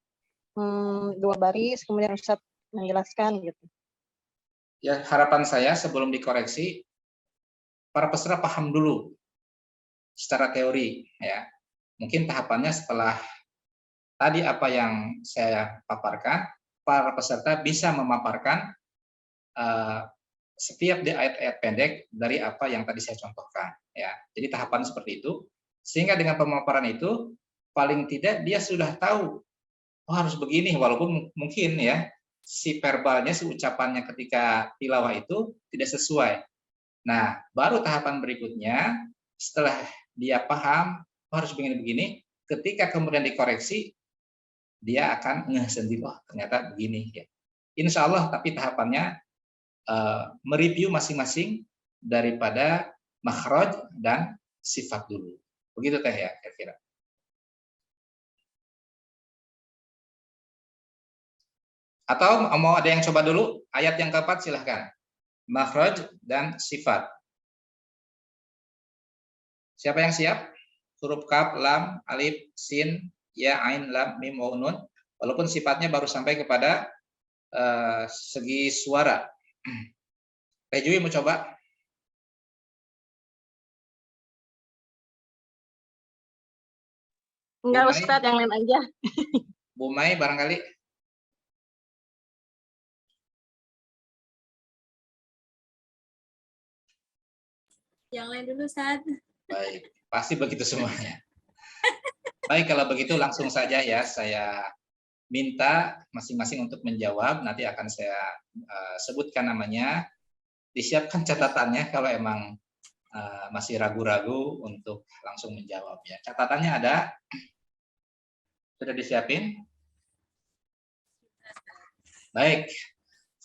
2 baris, kemudian Ustadz menjelaskan gitu. Ya, harapan saya sebelum dikoreksi, para peserta paham dulu secara teori, ya. Mungkin tahapannya setelah tadi apa yang saya paparkan, para peserta bisa memaparkan setiap di ayat-ayat pendek dari apa yang tadi saya contohkan, ya. Jadi tahapan seperti itu, sehingga dengan pemaparan itu paling tidak dia sudah tahu, oh, harus begini, walaupun mungkin, ya, si verbalnya, si ucapannya ketika tilawah itu tidak sesuai. Nah, baru tahapan berikutnya setelah dia paham, oh, harus begini-begini, ketika kemudian dikoreksi, dia akan ngeh sendiri, oh, ternyata begini, ya. Insya Allah, tapi tahapannya mereview masing-masing daripada makhraj dan sifat dulu. Begitu Teh ya, kira-kira. Atau mau ada yang coba dulu? Ayat yang keempat silahkan. Makhraj dan sifat. Siapa yang siap? Huruf kaf, lam, alif, sin, ya, ain, lam, mim, waw, nun. Walaupun sifatnya baru sampai kepada segi suara. Teh Jui mau coba? Enggak Bu Mai? Ustadz, yang lain aja. Bu Mai barangkali? Yang lain dulu, Ustaz. Baik, pasti begitu semuanya. Baik, kalau begitu langsung saja ya, saya minta masing-masing untuk menjawab. Nanti akan saya sebutkan namanya. Disiapkan catatannya kalau emang masih ragu-ragu untuk langsung menjawab ya. Catatannya ada? Sudah disiapin? Baik.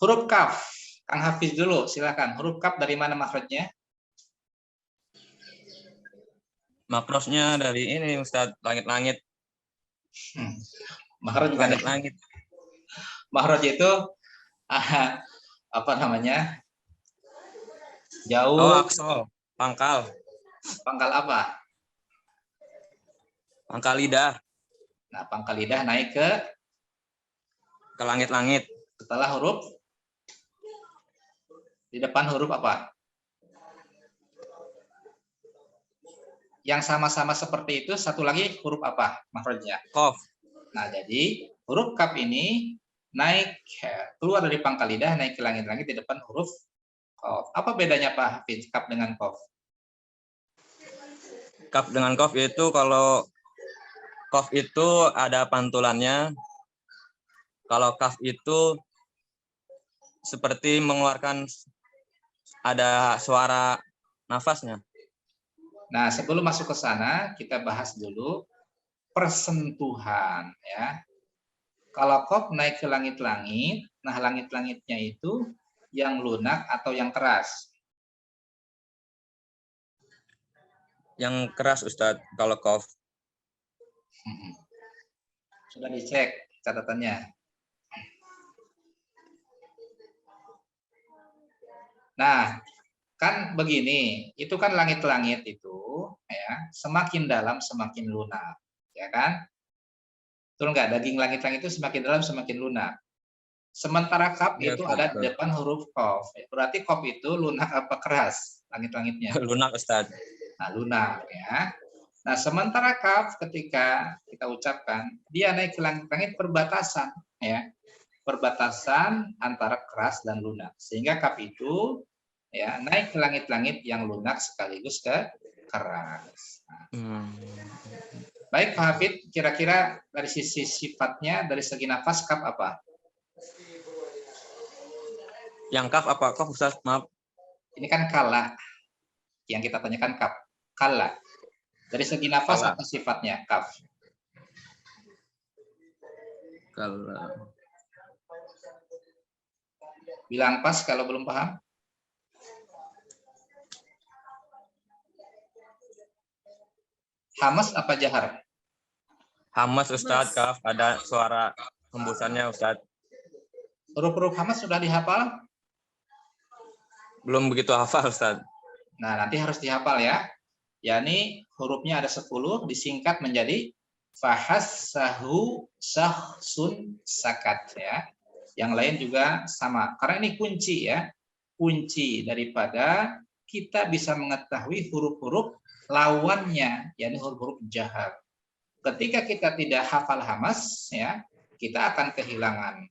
Huruf kaf. Kang Hafiz dulu, silakan. Huruf kaf dari mana makhrajnya? Makrosnya dari ini Ustadz, langit-langit. Makhraj Langit-langit. Makhraj itu apa namanya? Jauh. Oh, aksol. Pangkal. Pangkal apa? Pangkal lidah. Nah, pangkal lidah naik ke langit-langit. Setelah huruf di depan huruf apa? Yang sama-sama seperti itu, satu lagi huruf apa makhrajnya? Qaf. Nah, jadi huruf kaf ini naik keluar dari pangkal lidah, naik ke langit-langit di depan huruf qaf. Apa bedanya Pak Hafiz, kaf dengan qaf? Kaf dengan qaf itu kalau qaf itu ada pantulannya. Kalau kaf itu seperti mengeluarkan ada suara nafasnya. Nah, sebelum masuk ke sana, kita bahas dulu persentuhan ya. Kalau qaf naik ke langit-langit, nah langit-langitnya itu yang lunak atau yang keras? Yang keras Ustadz kalau qaf. Sudah dicek catatannya. Nah, kan begini, itu kan langit-langit itu ya, semakin dalam semakin lunak, ya kan? Betul nggak? Daging langit-langit itu semakin dalam semakin lunak. Sementara kaf Ya, itu Ustaz, ada di depan huruf qaf. Berarti qaf itu lunak apa keras langit-langitnya? lunak Ustadz. Nah, lunak ya. Nah, sementara kaf ketika kita ucapkan, dia naik ke langit-langit perbatasan ya. Perbatasan antara keras dan lunak. Sehingga kaf itu ya naik ke langit-langit yang lunak sekaligus ke keras. Nah. Baik Pak Hafid, kira-kira dari sisi sifatnya, dari segi nafas kaf apa? Yang kaf apa? Kaf Ustaz, maaf. Ini kan kala. Yang kita tanyakan kaf. Kala. Dari segi nafas Kala. apa sifatnya kaf? Kala. Bilang pas kalau belum paham. Hamas apa jahar? Hamas Ustadz, kaf ada suara hembusannya Ustadz. Huruf-huruf hamas sudah dihafal? Belum begitu hafal Ustadz. Nah, nanti harus dihafal ya. Yani hurufnya ada 10, disingkat menjadi fahassahu sahsun sakat ya. Yang lain juga sama. Karena ini kunci ya. Kunci daripada kita bisa mengetahui huruf-huruf lawannya, yakni huruf-huruf jahar. Ketika kita tidak hafal hamas ya, kita akan kehilangan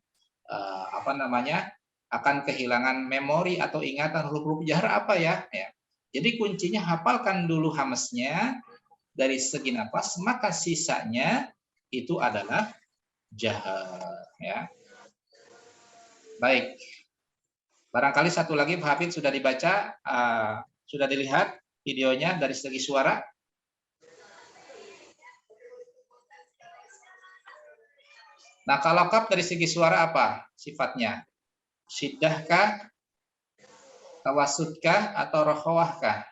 akan kehilangan memori atau ingatan huruf-huruf jahar apa ya. Jadi kuncinya hafalkan dulu hamasnya dari segi nafas, maka sisanya itu adalah jahar ya. Baik. Barangkali satu lagi Pak Hafid sudah dibaca, sudah dilihat videonya dari segi suara. Nah, kalau kaf dari segi suara apa sifatnya? Syiddahkah, tawasudkah, atau rokhawahkah?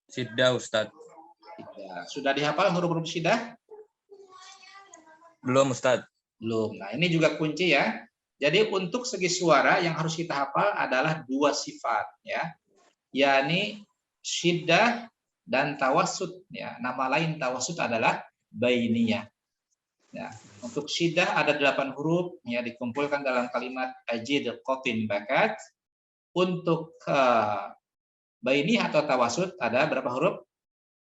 Syiddah Ustadz. Sudah dihafal huruf-huruf syiddah? Belum Ustadz. Belum. Nah, ini juga kunci ya. Jadi untuk segi suara yang harus kita hafal adalah dua sifat ya. Yakni syiddah dan tawassud ya. Nama lain tawassud adalah bainiyah. Ya, untuk syiddah ada 8 huruf ya dikumpulkan dalam kalimat ajid qatin bakat. Untuk bainiyah atau tawassud ada berapa huruf?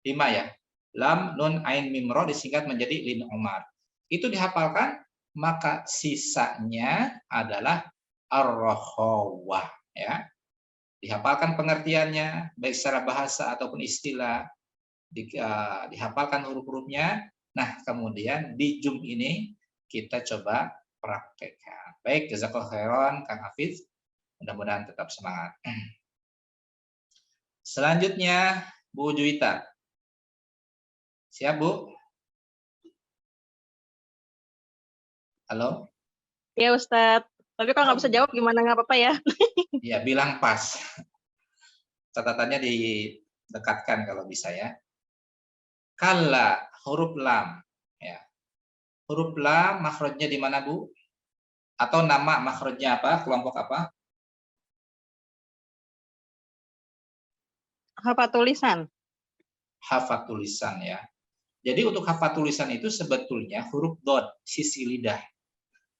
5 ya. Lam, nun, ain, mim, ro disingkat menjadi lin umar. Itu dihafalkan, maka sisanya adalah ar-rokhawah ya. Dihafalkan pengertiannya baik secara bahasa ataupun istilah, dihafalkan huruf-hurufnya. Nah, kemudian di Zoom ini kita coba praktekkan. Baik, jazakallahu khairan Kang Hafiz. Mudah-mudahan tetap semangat. Selanjutnya Bu Juwita. Siap, Bu? Halo? Ya Ustadz. Tapi kalau nggak bisa jawab gimana, nggak apa-apa ya. Ya, bilang pas. Catatannya didekatkan kalau bisa ya. Kalla, huruf lam. Ya. Huruf lam, makhrajnya di mana, Bu? Atau nama makhrajnya apa? Kelompok apa? Hafal tulisan. Hafal tulisan ya. Jadi untuk hafal tulisan itu sebetulnya huruf dot, sisi lidah.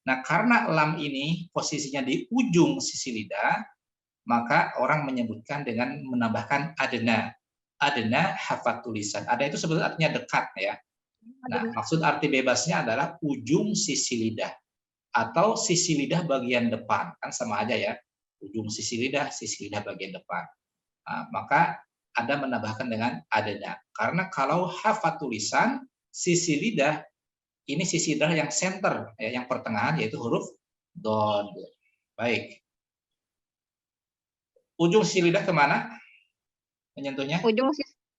Nah, karena lam ini posisinya di ujung sisi lidah, maka orang menyebutkan dengan menambahkan adna. Adna hafal tulisan. Adna itu sebetulnya artinya dekat ya. Nah, maksud arti bebasnya adalah ujung sisi lidah atau sisi lidah bagian depan. Kan sama aja ya. Ujung sisi lidah bagian depan. Nah, maka Anda menambahkan dengan adna. Karena kalau hafal tulisan, sisi lidah ini sisi lidah yang center, ya, yang pertengahan, yaitu huruf dod. Baik. Ujung sisi lidah kemana? Menyentuhnya?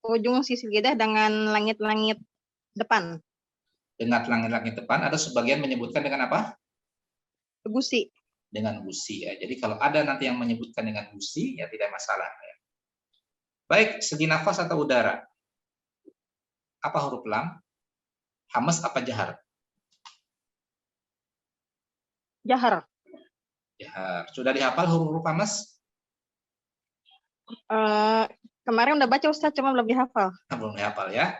Ujung sisi lidah dengan langit-langit depan. Dengan langit-langit depan, atau sebagian menyebutkan dengan apa? Gusi. Dengan gusi. Ya. Jadi kalau ada nanti yang menyebutkan dengan gusi, ya tidak masalah. Ya. Baik, segi nafas atau udara? Apa huruf lam? Hamas apa jahar? Jahar. Jahar. Sudah dihafal huruf-huruf hamas? Kemarin udah baca Ustaz, cuma belum dihafal. Belum dihafal ya.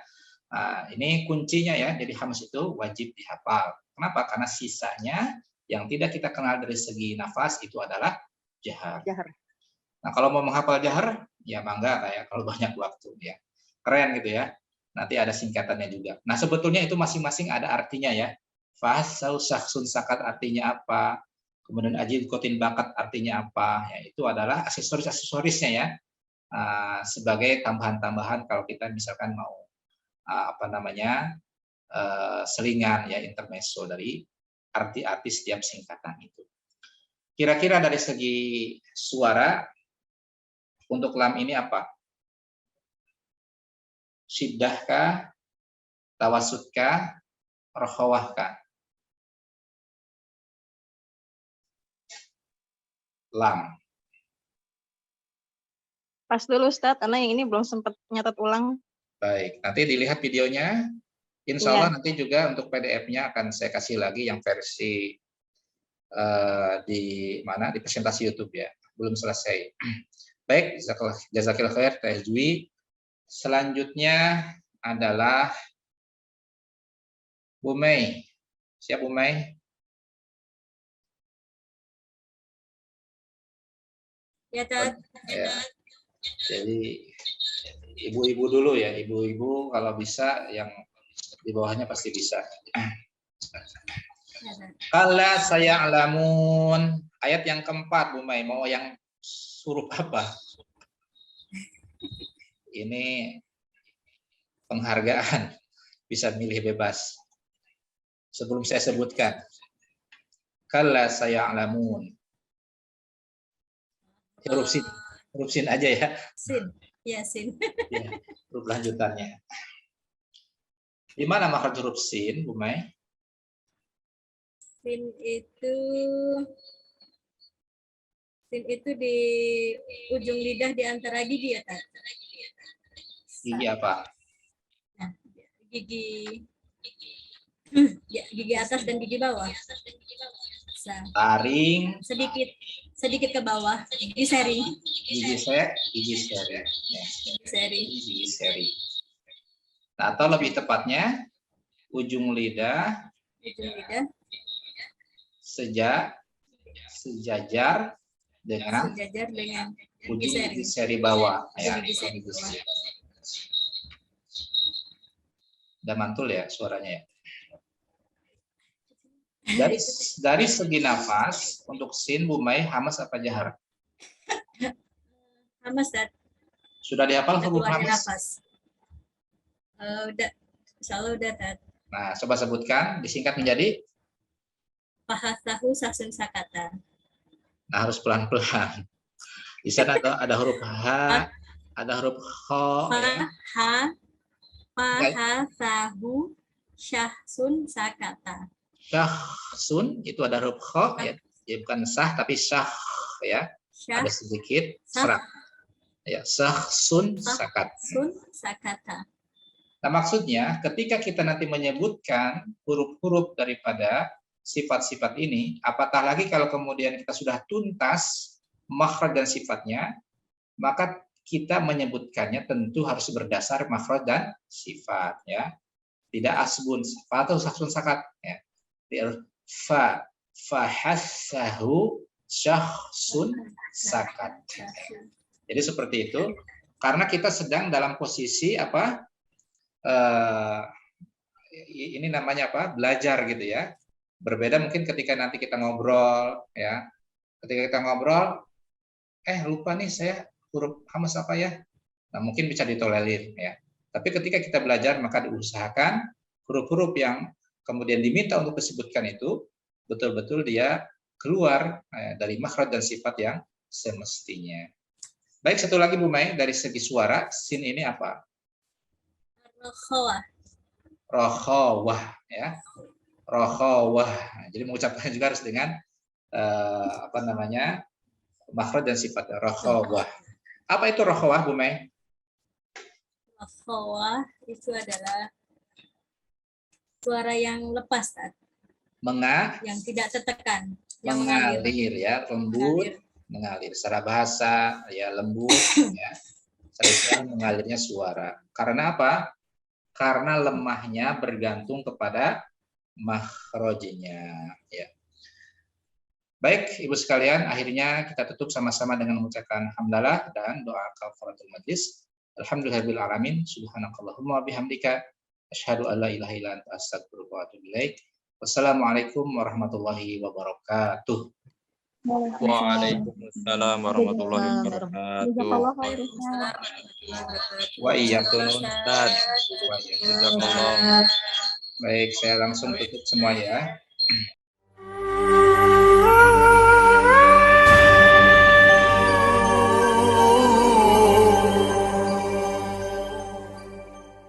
Nah, ini kuncinya ya. Jadi hamas itu wajib dihafal. Kenapa? Karena sisanya yang tidak kita kenal dari segi nafas itu adalah jahar. Jahar. Nah, kalau mau menghafal jahar, ya mangga kayak kalau banyak waktu ya. Keren gitu ya. Nanti ada singkatannya juga. Nah, sebetulnya itu masing-masing ada artinya ya. Fasau saksun sakat artinya apa? Kemudian ajid kotin bakat artinya apa? Ya, itu adalah aksesoris-aksesorisnya ya. Sebagai tambahan-tambahan kalau kita misalkan mau selingan ya, intermezzo dari arti-arti setiap singkatan itu. Kira-kira dari segi suara untuk lam ini apa? Syiddahkah, tawassudkah, rokhawahkah? Lam. Pas dulu Ustaz, karena yang ini belum sempat nyatat ulang. Baik, nanti dilihat videonya. Insya Allah nanti juga untuk PDF-nya akan saya kasih lagi yang versi di presentasi YouTube ya. Belum selesai. Baik, jazakillah khair Teh Jui. Selanjutnya adalah Bu Mei. Siap Bu Mei? Ya, Tad. Ya. Jadi ibu-ibu dulu ya, ibu-ibu kalau bisa yang di bawahnya pasti bisa. Kala saya alamun. Ayat yang keempat Bu Mei, mau yang suruh apa? Ini penghargaan, bisa milih bebas. Sebelum saya sebutkan, kala saya alamun. Huruf sin aja ya. Sin, ya sin. Ya, huruf lanjutannya. Di mana makhraj huruf sin, Bu Mei? Sin itu di ujung lidah di antara gigi ya, Tat? Gigi apa? Nah, gigi ya, gigi atas dan gigi bawah. Taring, Sedikit ke bawah. Gigi seri. gigi seri. Ya. Gigi seri. Nah, atau lebih tepatnya ujung lidah Ujung lidah sejajar dengan sejajar dengan ujung gigi seri. gigi seri bawah. Ya, Gigi seri gigi bawah. seri. Udah mantul ya suaranya ya. Dari segi nafas untuk sin, Bu Mai, hamas apa jahar? Hamas, Tat. Sudah dihafal huruf Keluarnya hamas? nafas. Udah. Insyaallah udah, Tat. Nah, coba sebutkan, disingkat menjadi. Fahasahu sasun sakata. Nah, harus pelan-pelan. Di sana ada huruf H, ada huruf Kho. Ya. Fahasahu syahsun sakata. Syahsun, itu ada huruf Kho. Ya. Ya, bukan sah, tapi syah. Ya. Syah Ada sedikit serak. Ya, syahsun sakat. sun sakata. Nah, maksudnya ketika kita nanti menyebutkan huruf-huruf daripada sifat-sifat ini, apatah lagi kalau kemudian kita sudah tuntas makhraj dan sifatnya, maka kita menyebutkannya tentu harus berdasar makhraj dan sifat, ya. Tidak asbun sifat atau sahsun sakat, ya. Fahassahu syahsun sakat. Jadi seperti itu, karena kita sedang dalam posisi apa? Ini namanya apa? Belajar gitu ya. Berbeda mungkin ketika nanti kita ngobrol ya. Ketika kita ngobrol, lupa nih saya huruf hamas apa ya? Nah, mungkin bisa ditolerir ya. Tapi ketika kita belajar maka diusahakan huruf-huruf yang kemudian diminta untuk disebutkan itu betul-betul dia keluar dari makhraj dan sifat yang semestinya. Baik, satu lagi Bu Mai, dari segi suara sin ini apa? Rokhawah ya. Rokhawah. Jadi mengucapkan juga harus dengan apa namanya? Makhraj dan sifatnya. Rokhawah. Apa itu rokhawah, Bu Mai? Rokhawah itu adalah suara yang lepas, Tat. Yang tidak tertekan, yang mengalir ya, lembut, mengalir. Secara bahasa ya lembut ya. Sering mengalirnya suara. Karena apa? Karena lemahnya bergantung kepada makhrajnya ya. Baik, Ibu sekalian, akhirnya kita tutup sama-sama dengan mengucapkan hamdalah dan doa kafaratul majlis. Alhamdulillahirabbil alamin, subhanakallahumma bihamdika asyhadu an la ilaha illa anta astaghfiruka wa atubu ilaik. Wassalamualaikum warahmatullahi wabarakatuh. Waalaikumsalam warahmatullahi wabarakatuh. Wa iyyakum. Ustaz. Baik, saya langsung tutup semua ya.